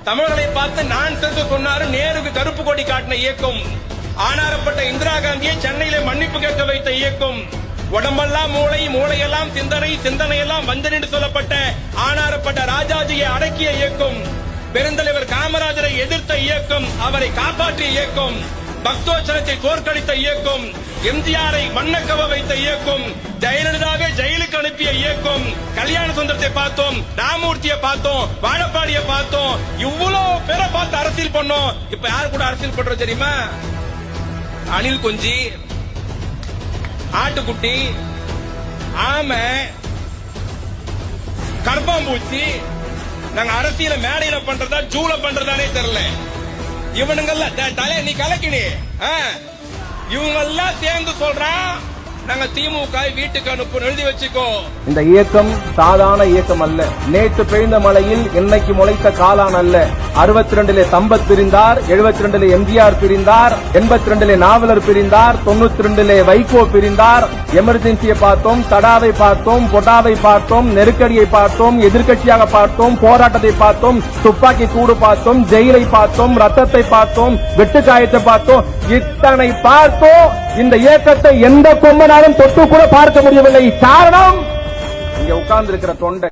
தமிழர்களை பார்த்து நான் சென்று சொன்னாரு. நேருக்கு கருப்பு கொடி காட்டின இயக்கம், ஆனாரப்பட்ட இந்திரா காந்தியை சென்னையில மன்னிப்பு கேட்க வைத்த இயக்கம், உடம்பெல்லாம் மூளை, மூளையெல்லாம் சிந்தனை, சிந்தனையெல்லாம் வஞ்சனை என்று சொல்லப்பட்ட ஆனாரப்பட்ட ராஜாஜியை அடக்கிய இயக்கம், பெருந்தலைவர் காமராஜரை எதிர்த்த இயக்கம், அவரை காப்பாற்றிய இயக்கம், பக்தோச்சரத்தை தோற்கடித்த இயக்கம், எம்ஜிஆரை மண்ணக்கவ வைத்த இயக்கம், ஜெயலலிதாவை ஜெயிலுக்கு அனுப்பிய இயக்கம், கல்யாண சுந்தரத்தை பார்த்தோம், ராமூர்த்தியை பார்த்தோம், வாழப்பாடியை பார்த்தோம், இவ்வளவு பேரை பார்த்து அரசியல் பண்ணோம். இப்ப யாரு கூட அரசியல் பண்றோம் தெரியுமா? அணில் குஞ்சு, ஆட்டுக்குட்டி, ஆமை, கர்ப்பாம்பூச்சி. நாங்க அரசியல மேடையில பண்றதா ஜூல பண்றதானே தெரியல. இவனுங்கெல்லாம் தலை நீ கலக்கினி, இவங்க எல்லாம் சேர்ந்து சொல்றான் நாங்க திமுக வீட்டுக்கு அனுப்பு எழுதி வச்சுக்கோ. இந்த இயக்கம் சாதாரண இயக்கம் அல்ல. நேற்று பெய்த மழையில் என்னைக்கு முளைத்த காளான் அல்ல. 62 சம்பத் பிரிந்தார், 72 எம்ஜிஆர் பிரிந்தார், 82 நாவலர் பிரிந்தார், 92 வைகோ பிரிந்தார். எமர்ஜென்சியை பார்த்தோம், தடாவை பார்த்தோம், பொட்டாவை பார்த்தோம், நெருக்கடியை பார்த்தோம், எதிர்கட்சியாக பார்த்தோம், போராட்டத்தை பார்த்தோம், துப்பாக்கி சூடு பார்த்தோம், ஜெயிலை பார்த்தோம், ரத்தத்தை பார்த்தோம், வெட்டுக்காயத்தை பார்த்தோம். இத்தனை பார்த்தோம். இந்த இயக்கத்தை எந்த கொம்பனாலும் தொட்டு கூட பார்க்க முடியவில்லை. காரணம் இங்க உட்கார்ந்து இருக்கிற தொண்டை.